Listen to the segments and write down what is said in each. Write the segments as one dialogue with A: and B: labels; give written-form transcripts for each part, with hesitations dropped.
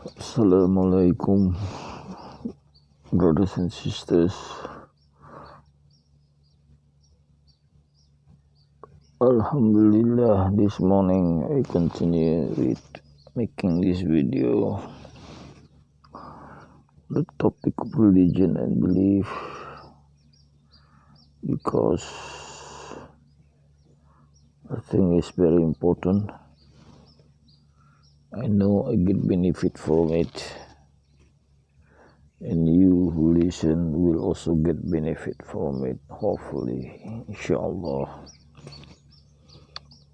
A: Assalamualaikum, brothers and sisters. Alhamdulillah, this morning I continue with making this video. The topic of religion and belief, because I think it's very important. I know I get benefit from it, and you who listen will also get benefit from it, hopefully, inshallah.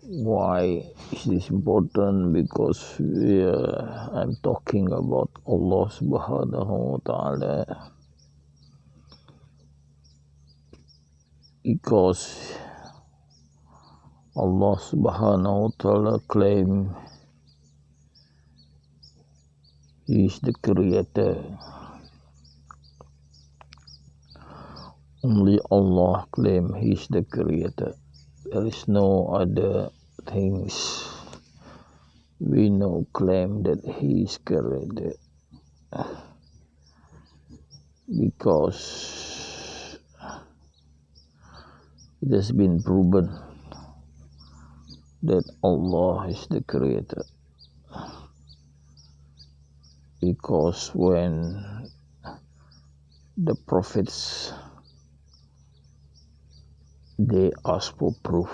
A: Why is this important? Because I'm talking about Allah subhanahu wa ta'ala, because Allah subhanahu wa ta'ala claim He is the creator. Only Allah claim He is the creator. There is no other things we know claim that He is creator, because it has been proven that Allah is the creator. Because when the prophets, they ask for proof,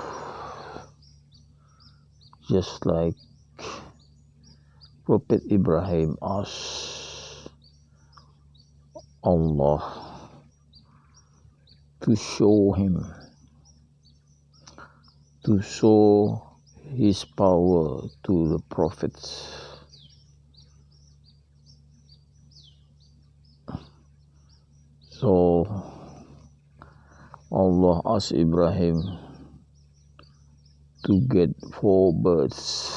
A: just like Prophet Ibrahim asked Allah to show him, to show His power to the prophets. So Allah asked Ibrahim to get 4 birds,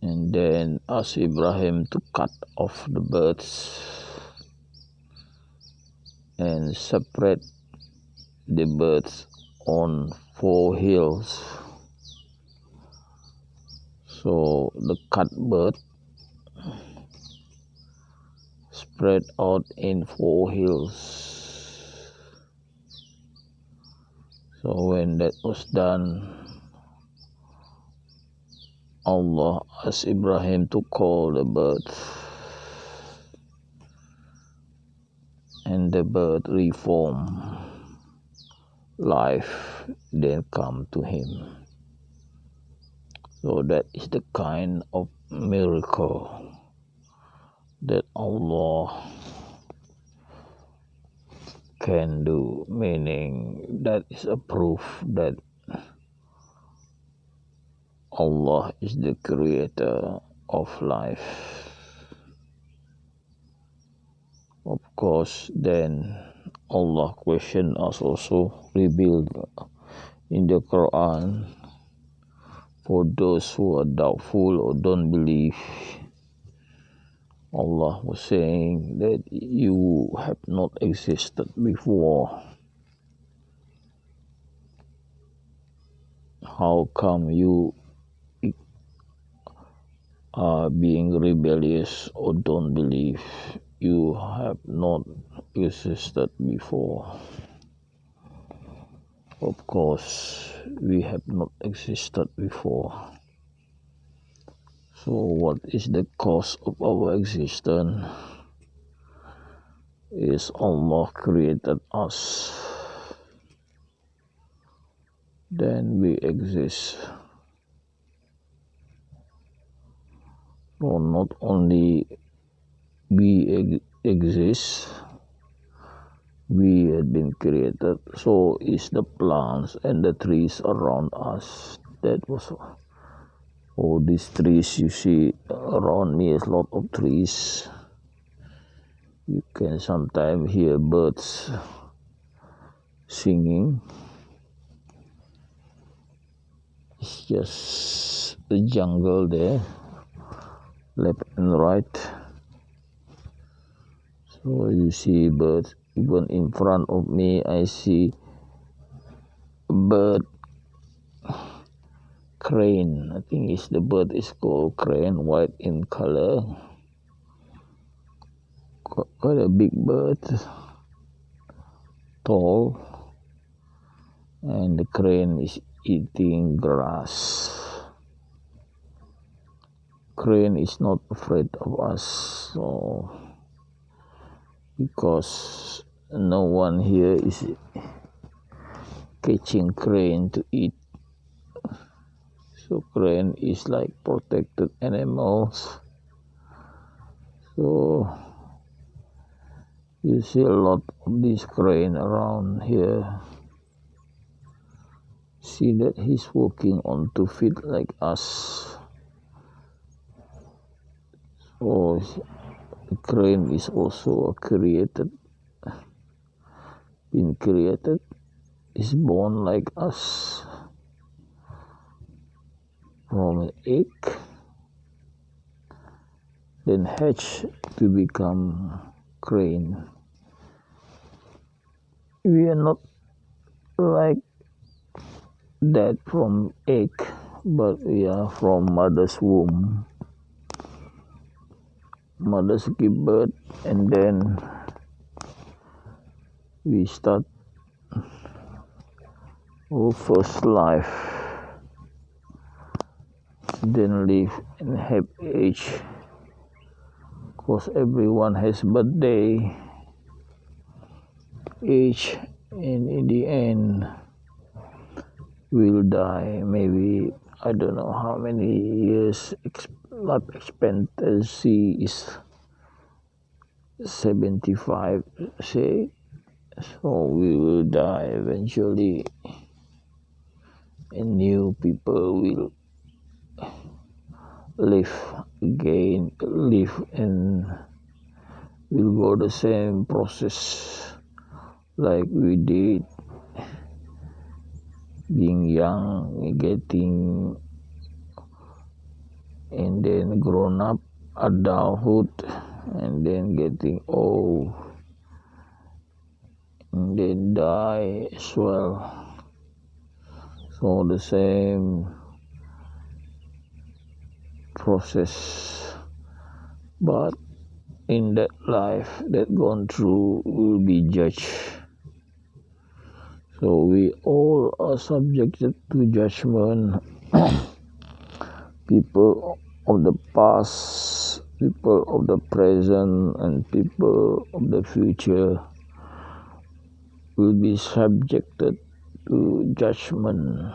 A: and then asked Ibrahim to cut off the birds and separate the birds on 4 hills. So the cut bird spread out in 4 hills. So when that was done, Allah asked Ibrahim to call the bird, and the bird reformed life, then come to him. So that is the kind of miracle that Allah can do, meaning that is a proof that Allah is the creator of life. Of course, then Allah question us also, revealed in the Quran, for those who are doubtful or don't believe. Allah was saying that you have not existed before. How come you are being rebellious or don't believe? You have not existed before. Of course, we have not existed before. So what is the cause of our existence? Is Allah created us, then we exist. So not only we exist, we had been created, so is the plants and the trees around us. That was all these trees you see around me, is a lot of trees. You can sometimes hear birds singing. It's just the jungle there, left and right. So you see birds. Even in front of me, I see a bird crane. I think the bird is called crane, white in color. Quite a big bird, tall, and the crane is eating grass. Crane is not afraid of us, so because no one here is catching crane to eat. So crane is like protected animals. So you see a lot of this crane around here. See that he's walking on 2 feet like us. So the crane is also been created, is born like us from an egg, then hatch to become crane. We are not like that from egg, but we are from mother's womb. Mothers give birth, and then we start our first life, then live and have age, because everyone has birthday, age, and in the end will die. Maybe I don't know how many years life expectancy is 75, say. So we will die eventually, and new people will live again, and will go the same process like we did, being young, getting, and then grown up, adulthood, and then getting old, and then die as well. So the same process, but in that life that gone through will be judged. So we all are subjected to judgment. People of the past, people of the present, and people of the future will be subjected to judgment.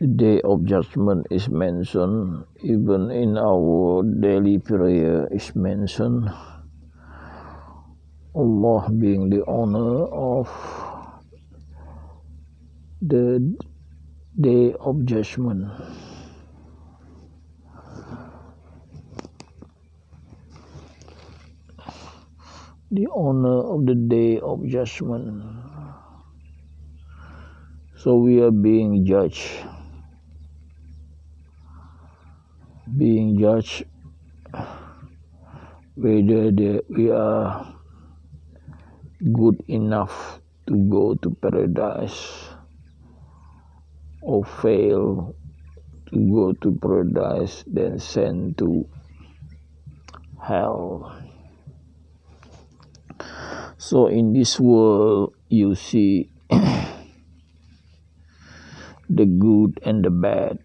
A: The day of judgment is mentioned, even in our daily prayer is mentioned. Allah being the owner of the day of judgment. The owner of the day of judgment. So we are being judged. Whether we are good enough to go to paradise or fail to go to paradise, then sent to hell. So in this world you see the good and the bad.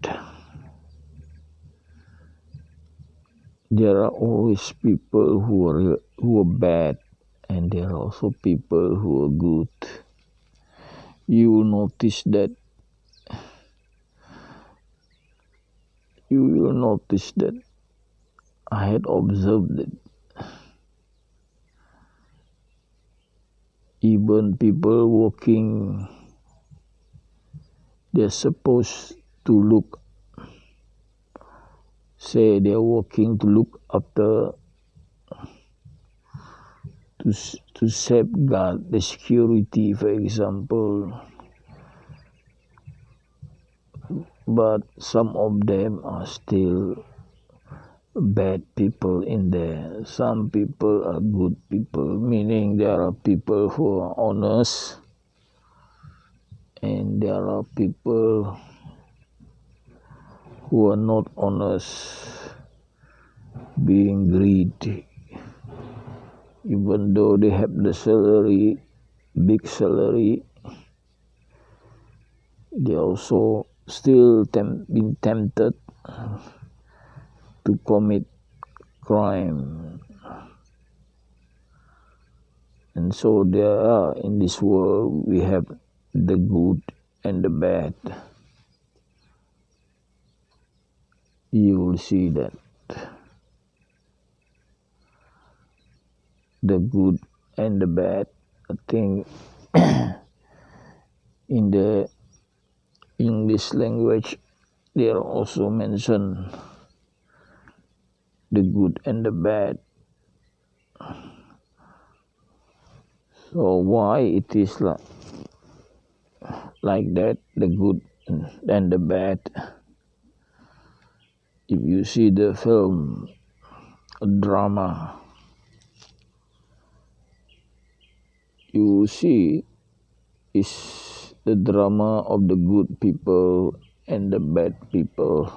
A: There are always people who are bad, and there are also people who are good. You will notice that. You will notice that I had observed that even people walking, they're supposed to look, say they're walking to look after, to safeguard the security, for example. But some of them are still bad people in there. Some people are good people, meaning there are people who are honest and there are people who are not honest, being greedy, even though they have the salary, big salary, they also still been tempted to commit crime. And so there are, in this world, we have the good and the bad. You will see that the good and the bad, I think in the English language, they are also mentioned the good and the bad. So why it is like that, the good and the bad? If you see the film, a drama, you will see is the drama of the good people and the bad people.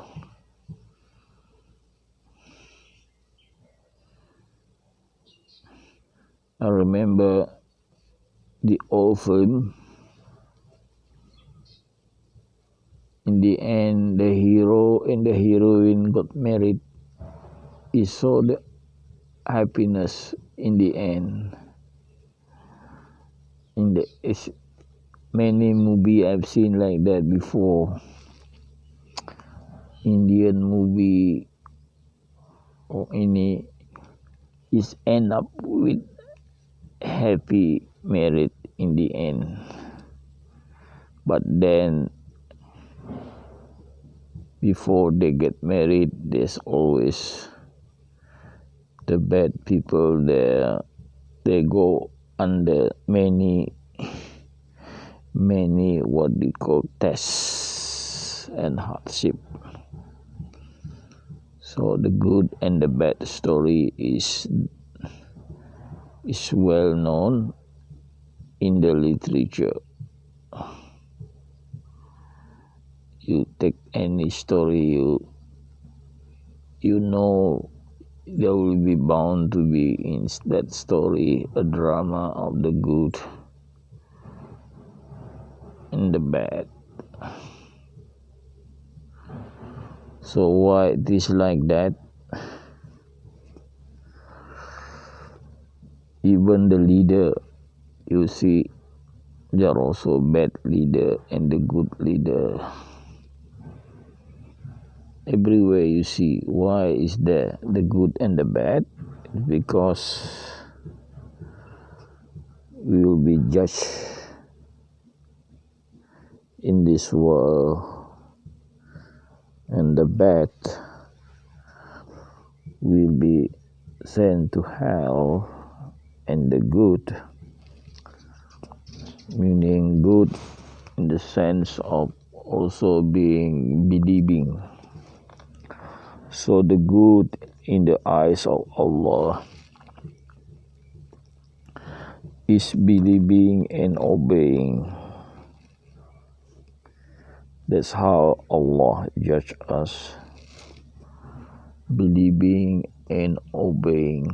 A: I remember the old film. In the end, the hero and the heroine got married. He saw the happiness in the end. In the many movie I've seen like that before. Indian movie or any is end up with happy married in the end. But then before they get married, there's always the bad people there. They go under many what they call tests and hardship. So the good and the bad story is well known in the literature. You take any story, you know there will be bound to be in that story a drama of the good and the bad. So why it is like that? Even the leader, you see, there are also bad leader and the good leader. Everywhere you see, why is there the good and the bad? Because we will be judged in this world, and the bad will be sent to hell, and the good, meaning good in the sense of also being believing. So the good in the eyes of Allah is believing and obeying. That's how Allah judge us, believing and obeying.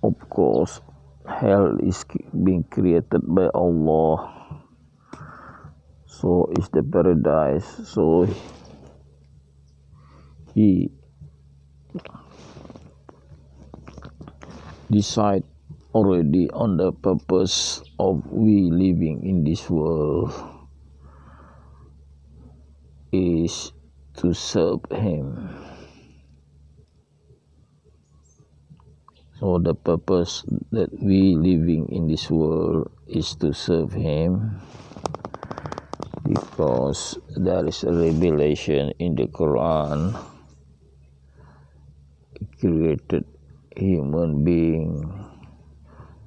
A: Of course, hell is being created by Allah. So is the paradise. So He decide already on the purpose of we living in this world is to serve Him. So the purpose that we living in this world is to serve Him, because there is a revelation in the Koran, created human being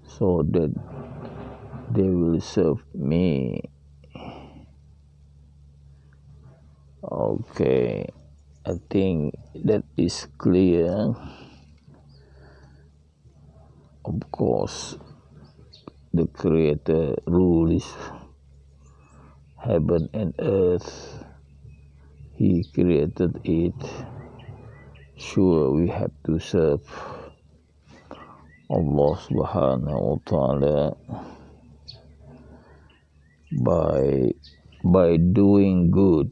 A: so that they will serve me. Okay, I think that is clear. Of course, the Creator rules heaven and earth. He created it. Sure, we have to serve Allah subhanahu wa ta'ala by doing good.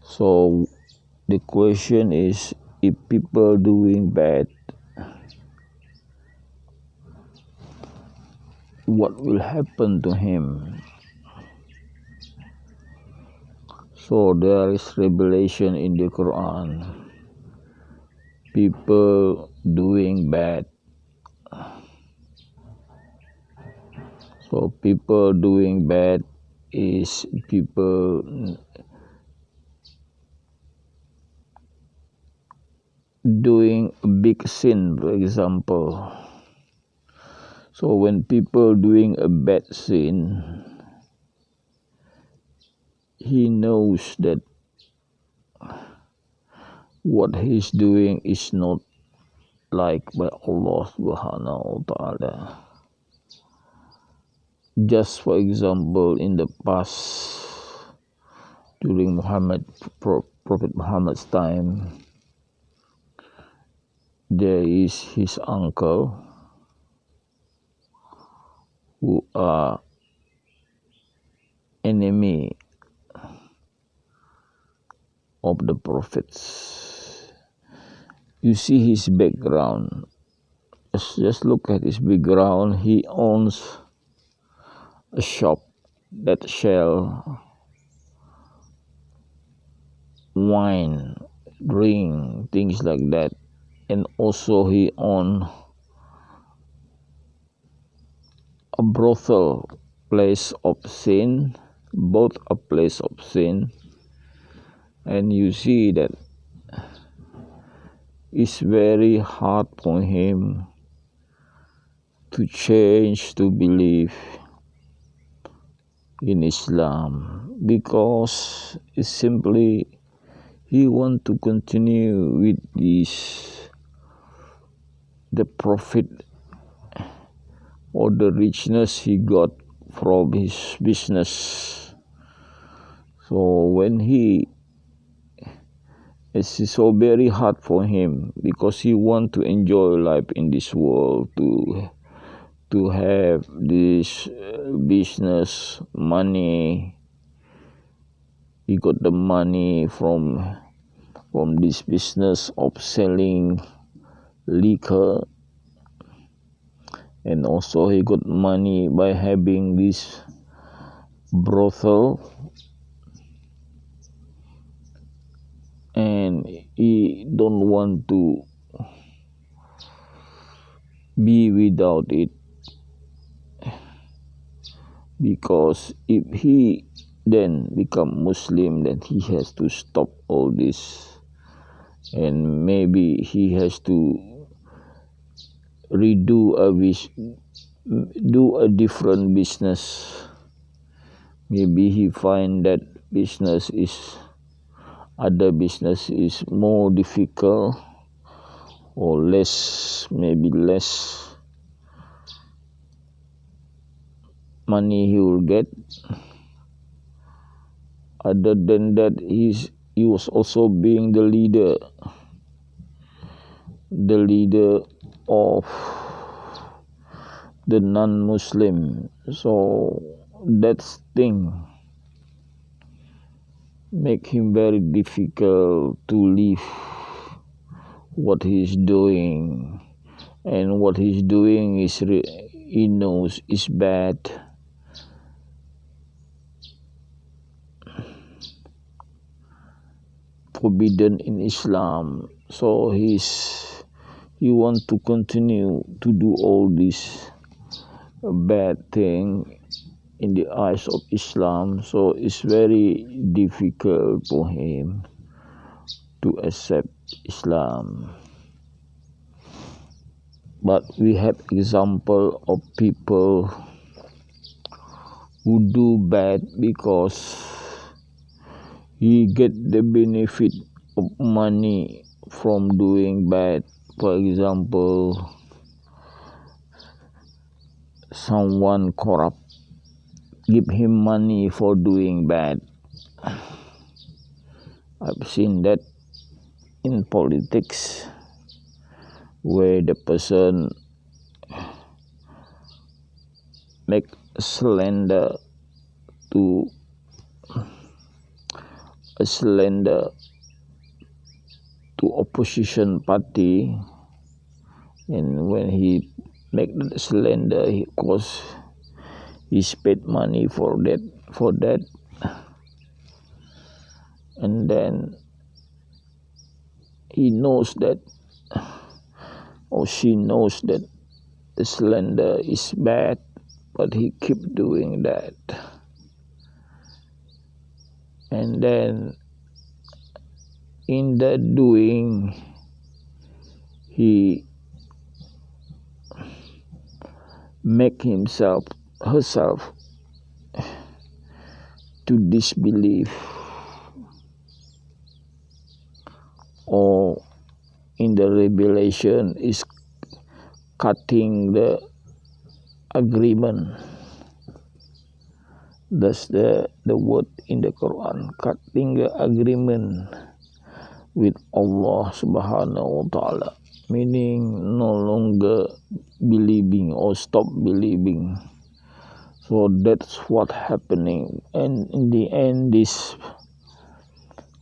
A: So the question is, if people doing bad, what will happen to him? So there is revelation in the Quran. People doing bad. So people doing bad is people doing a big sin, for example. So when people doing a bad sin, he knows that what he's doing is not liked by Allah subhanahu wa ta'ala. Just for example, in the past, during Prophet Muhammad's time, there is his uncle who are enemy of the prophets. You see his background. Just look at his background. He owns a shop that sell wine, drink, things like that. And also he owns a brothel, place of sin, both a place of sin. And you see that it's very hard for him to change, to believe in Islam, because it's simply he want to continue with the profit or the richness he got from his business. So when it's so very hard for him, because he want to enjoy life in this world, to have this business money. He got the money from this business of selling liquor, and also he got money by having this brothel, and he don't want to be without it, because if he then become Muslim, then he has to stop all this, and maybe he has to do a different business. Maybe he find that other business is more difficult, or less money he will get. Other than that, he was also being the leader of the non-Muslim. So that thing make him very difficult to leave what he's doing, and what he's doing is he knows is bad. Forbidden in Islam. So he wants to continue to do all this bad thing in the eyes of Islam. So it's very difficult for him to accept Islam. But we have example of people who do bad because he get the benefit of money from doing bad. For example, someone corrupt, give him money for doing bad. I've seen that in politics, where the person make slander to opposition party, and when he make the slander, he paid money for that, and then he knows that, or she knows that the slander is bad, but he keep doing that. And then in that doing, he make herself to disbelieve, or in the revelation is cutting the agreement. That's the word in the Quran, cutting the agreement with Allah subhanahu wa ta'ala, meaning no longer believing or stop believing. So that's what happening, and in the end, these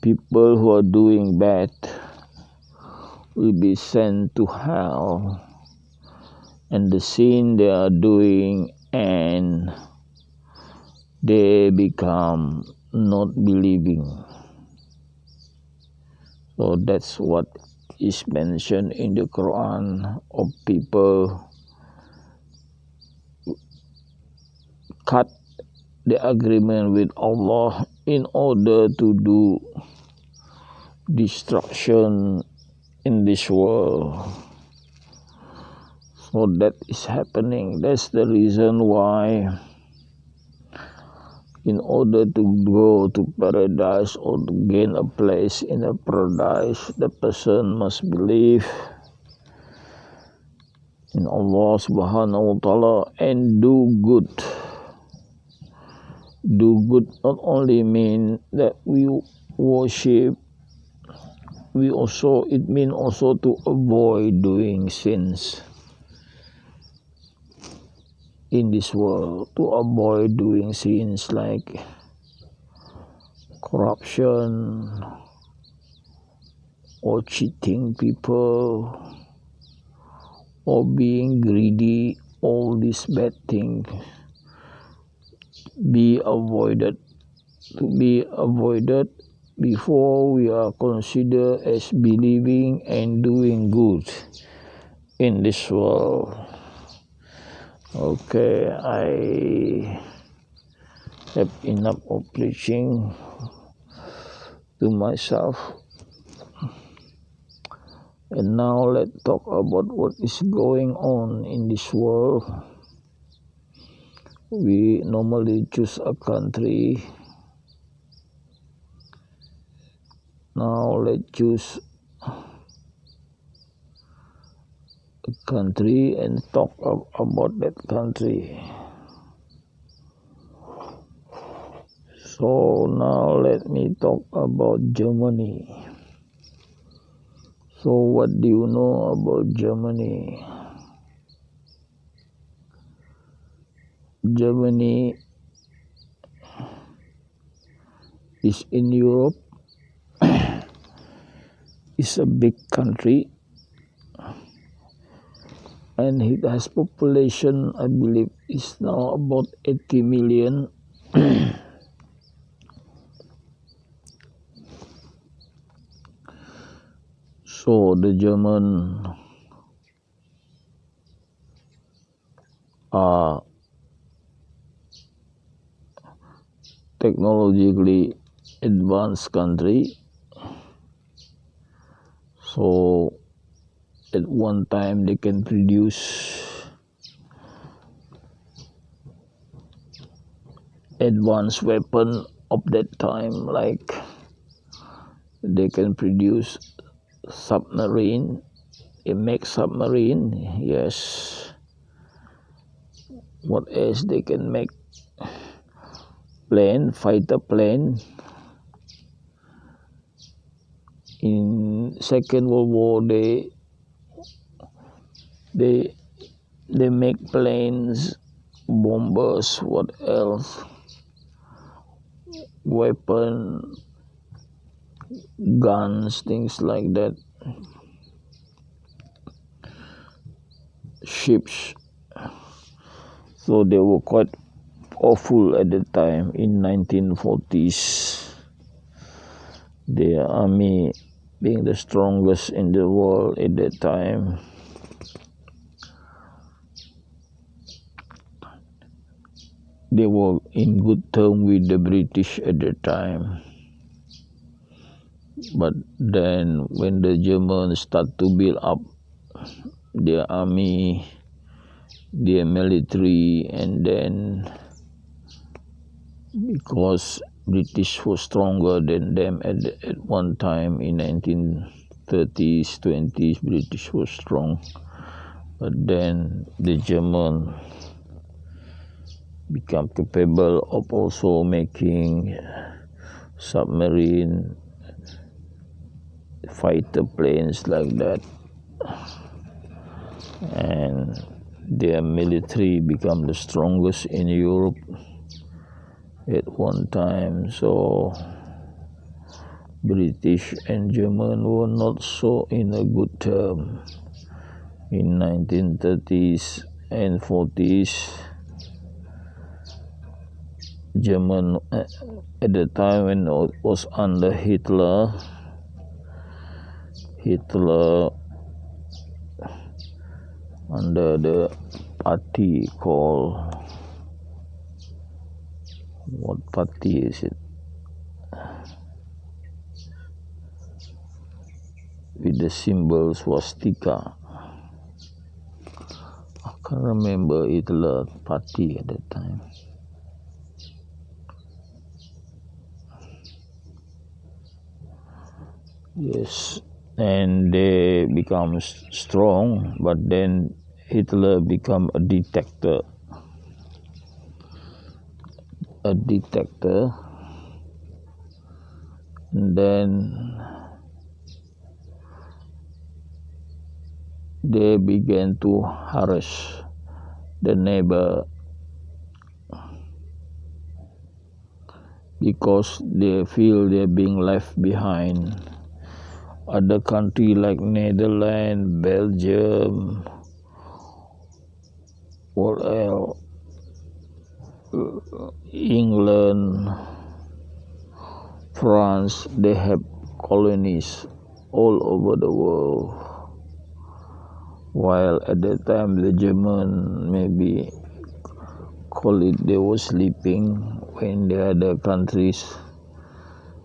A: people who are doing bad will be sent to hell, and the sin they are doing, and they become not believing. So that's what is mentioned in the Quran of people cut the agreement with Allah in order to do destruction in this world. So that is happening. That's the reason why, in order to go to paradise or to gain a place in a paradise, the person must believe in Allah subhanahu wa ta'ala and do good. Do good not only mean that we worship, it means also to avoid doing sins in this world, to avoid doing sins like corruption or cheating people or being greedy. All these bad things be avoided before we are considered as believing and doing good in this world. Okay, I have enough of preaching to myself, and now let's talk about what is going on in this world. We normally choose a country. Now let's choose a country and talk about that country. So now let me talk about Germany. So what do you know about Germany? Germany is in Europe. It's a big country, and it has population, I believe, is now about 80 million. So the German are technologically advanced country. So at one time they can produce advanced weapon of that time, like they can produce submarine. It makes submarine, yes. What else they can make? Plane, fighter plane. In Second World War, they make planes, bombers. What else? Weapon, guns, things like that. Ships. So they were quite awful at the time in 1940s. The army being the strongest in the world at that time. They were in good term with the British at the time. But then when the Germans start to build up their army, their military, and then because British was stronger than them at one time in 1930s, 20s, British was strong. But then the German become capable of also making submarine, fighter planes like that, and their military become the strongest in Europe at one time. So British and German were not so in a good term in 1930s and 40s. German at the time when it was under Hitler under the party called, what party is it? With the symbol swastika. I can't remember Hitler party at that time. Yes, and they become strong, but then Hitler become a dictator. And then they began to harass the neighbor because they feel they're being left behind. Other countries like Netherlands, Belgium, what else? England, France, they have colonies all over the world. While at that time the German maybe call it they were sleeping when the other countries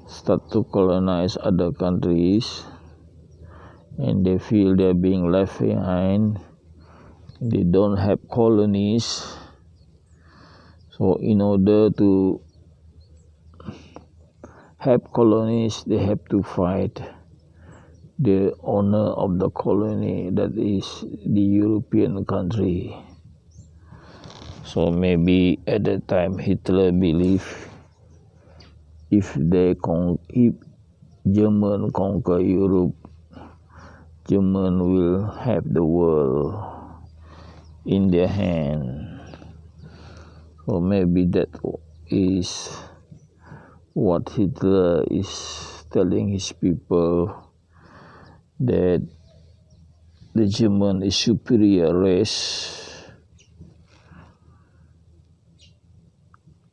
A: start to colonize other countries, and they feel they're being left behind. They don't have colonies. So in order to have colonies, they have to fight the owner of the colony, that is the European country. So maybe at that time Hitler believed if German conquer Europe, German will have the world in their hand. So maybe that is what Hitler is telling his people, that the German is superior race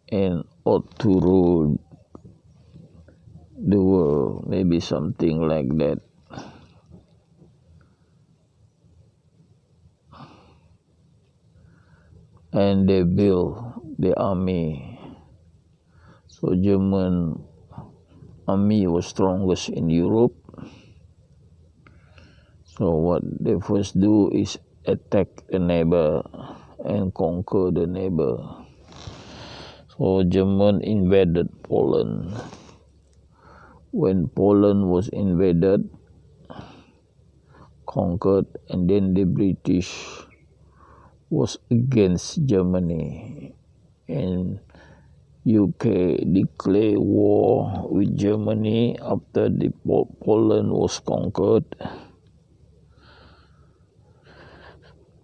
A: and ought to rule the world, maybe something like that. And they build the army. So German army was strongest in Europe. So what they first do is attack the neighbor and conquer the neighbor. So German invaded Poland. When Poland was invaded, conquered, and then the British was against Germany, and UK declared war with Germany after the Poland was conquered.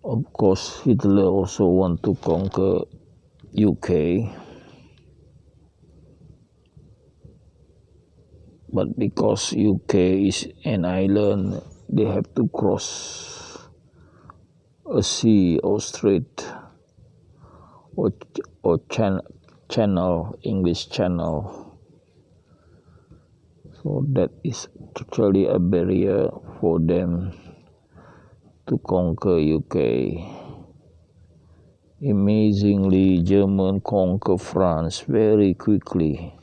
A: Of course, Hitler also want to conquer UK, but because UK is an island, they have to cross a sea or strait or channel, English channel. So that is actually a barrier for them to conquer UK. Amazingly, Germans conquer France very quickly,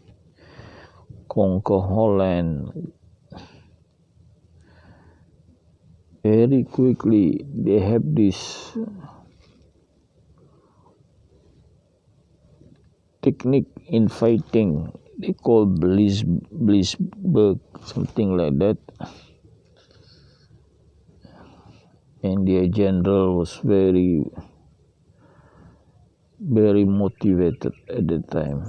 A: conquer Holland very quickly. They have this technique in fighting. They call Blitzberg, something like that. And their general was very motivated at the time.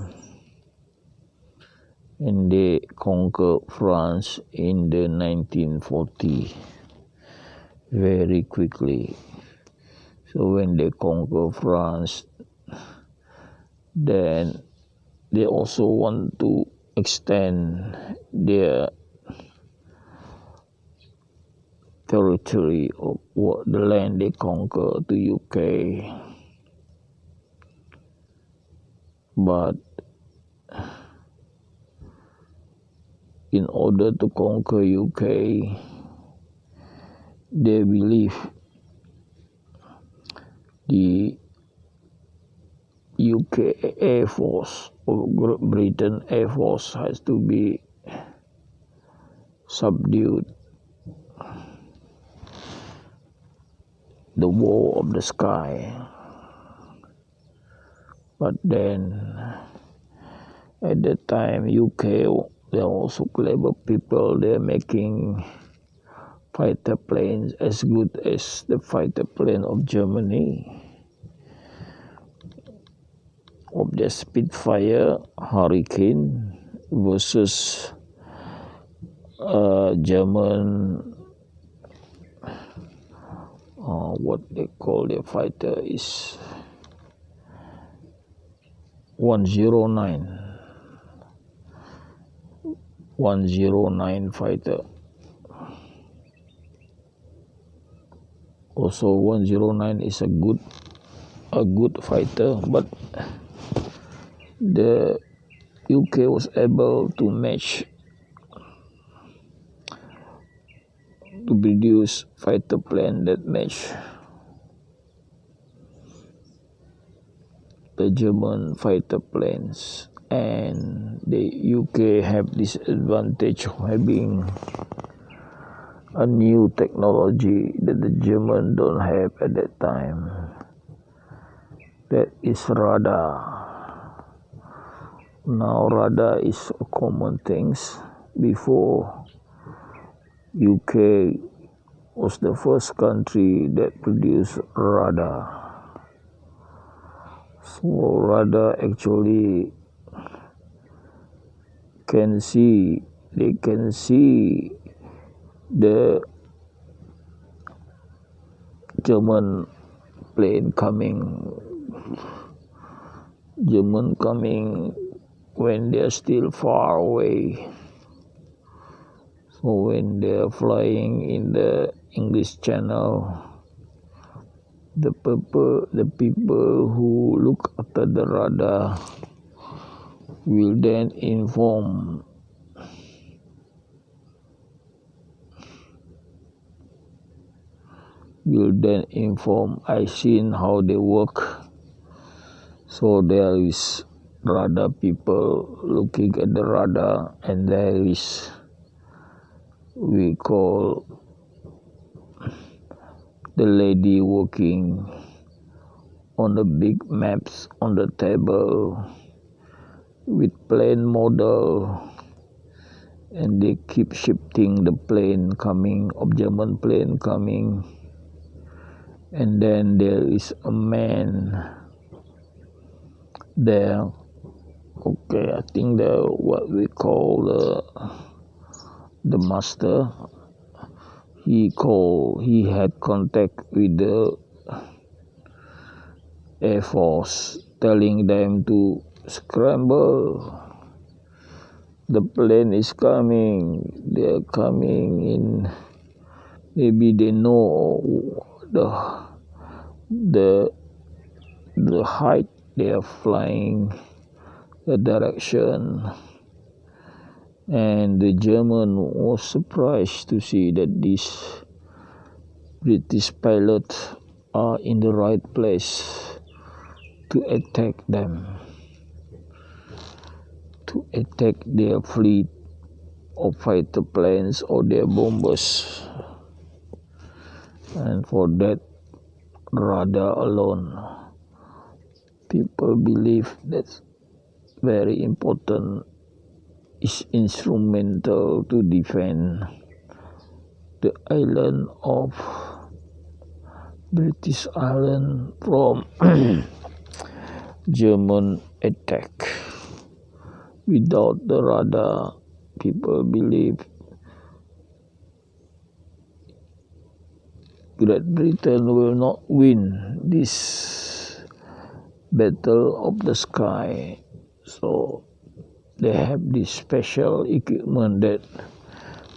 A: And they conquered France in the 1940 very quickly. So when they conquer France, then they also want to extend their territory of the land they conquer to UK. But in order to conquer UK, they believe the UK Air Force or Great Britain Air Force has to be subdued. The war of the sky. But then, at that time, UK, they're also clever people. They're making fighter planes as good as the fighter plane of Germany. Of the Spitfire Hurricane versus German, what they call the fighter is 109 fighter. Also 109 is a good fighter, but the UK was able to match, to produce fighter plane that match the German fighter planes, and the UK have this advantage of having a new technology that the German don't have at that time. That is radar. Now radar is a common things. Before, UK was the first country that produced radar. So radar actually they can see the German plane coming when they're still far away. So when they're flying in the English Channel, the people who look after the radar will then inform I seen how they work. So there is radar people looking at the radar, and there is, we call the lady working on the big maps on the table with plane model and they keep shifting the plane coming, of German plane coming, and then there is a man there. Okay, I think what we call the master. He had contact with the Air Force, telling them to scramble. The plane is coming. They're coming in. Maybe they know the height they are flying, the direction. And the German was surprised to see that these British pilots are in the right place to attack them, to attack their fleet of fighter planes or their bombers. And for that radar alone, people believe that's very important, is instrumental to defend the island of British Island from German attack. Without the radar, people believe Great Britain will not win this battle of the sky. So they have this special equipment that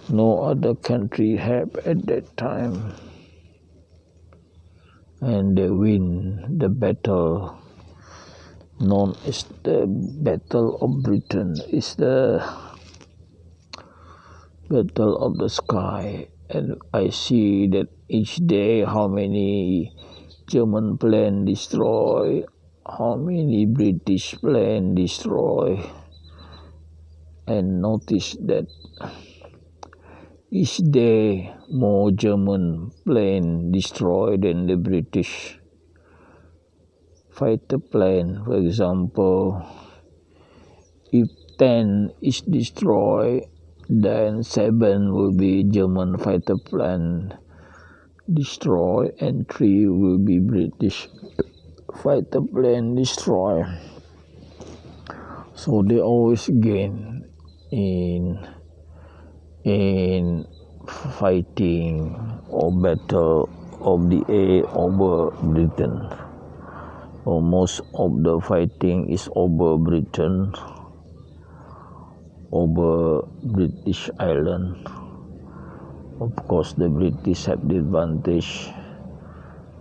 A: no other country have at that time, and they win the battle known as the Battle of Britain. Is the battle of the sky. And I see that each day how many German planes destroy, how many British planes destroy, and notice that each day more German planes destroyed than the British fighter plane. For example, if 10 is destroyed, then 7 will be German fighter plane destroyed, and 3 will be British fighter plane destroyed. So they always gain in fighting or battle of the air over Britain. So most of the fighting is over Britain, over British Island. Of course, the British have the advantage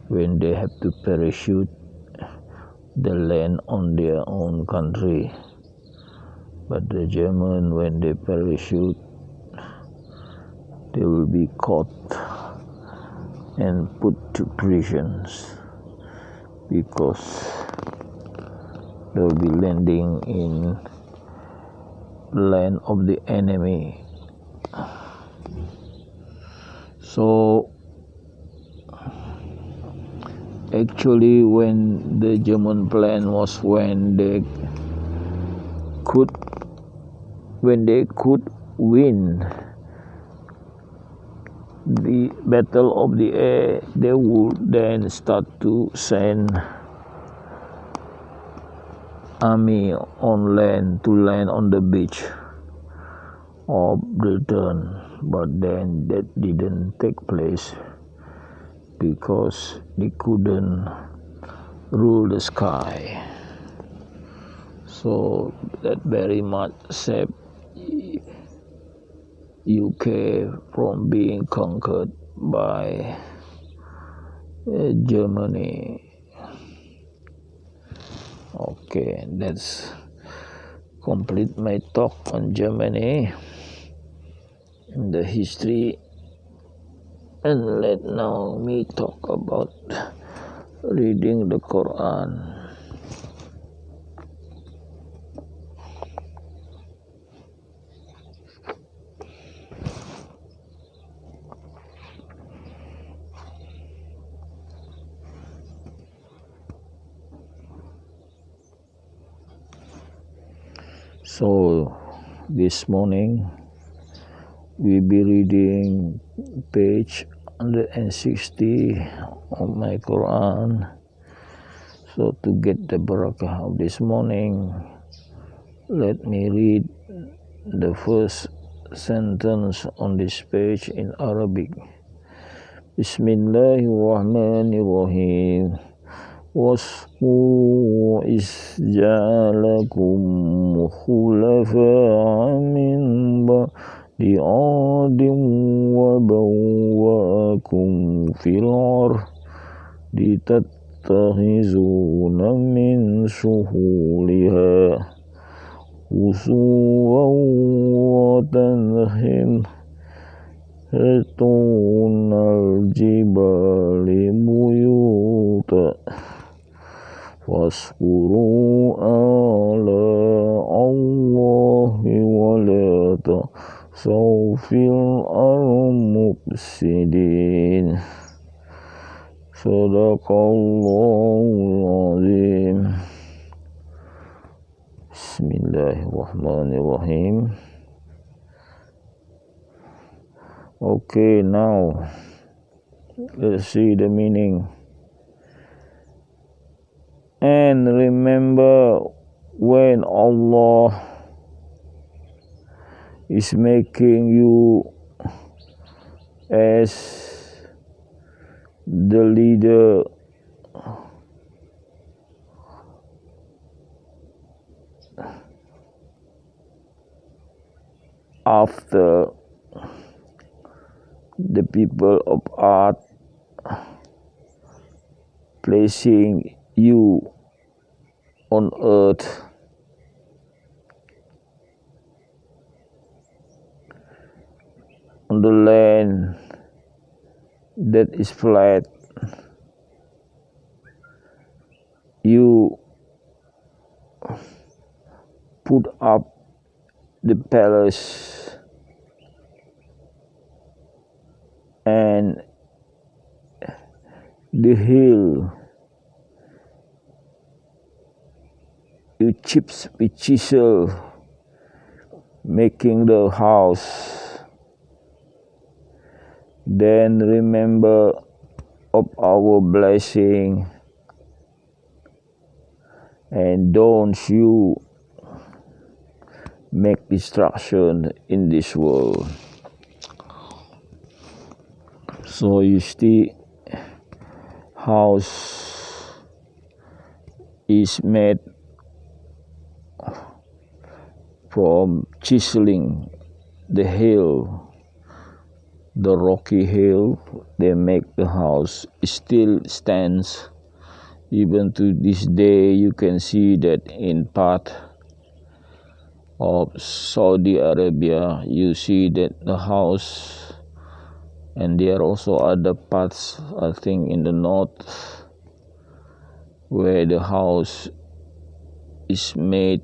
A: when they have to parachute the land on their own country. But the German, when they parachute, they will be caught and put to prisons because they will be landing in land of the enemy. So actually, when the German plan was when they could win the battle of the air, they would then start to send army on land to land on the beach of Britain. But then that didn't take place because they couldn't rule the sky. So that very much saved UK from being conquered by Germany. Okay, that's complete my talk on Germany and the history. And let now me talk about reading the Koran. So this morning we be reading page 160 of my Quran. So to get the barakah of this morning, let me read the first sentence on this page in Arabic. Bismillahirrahmanirrahim. واذكروا إذ جعلكم خلفاء من بعد عاد وبوأكم في الأرض تتخذون من سهولها قصورا وتنحتون الجبال بيوتا واذكروا آلاء الله ولا تعثوا في الأرض مفسدين. Sadaqallahul azim. Bismillahirrahmanirrahim. Okay, now let's see the meaning. And remember when Allah is making you as the leader after the people of earth, placing you on earth on the land that is flat. You put up the palace and the hill. You chips with chisel, making the house. Then remember of our blessing, and don't you make destruction in this world. So you see, house is made from chiseling the hill, the rocky hill. They make the house. It still stands. Even to this day, you can see that in part of Saudi Arabia, you see that the house, and there are also other parts, I think in the north, where the house is made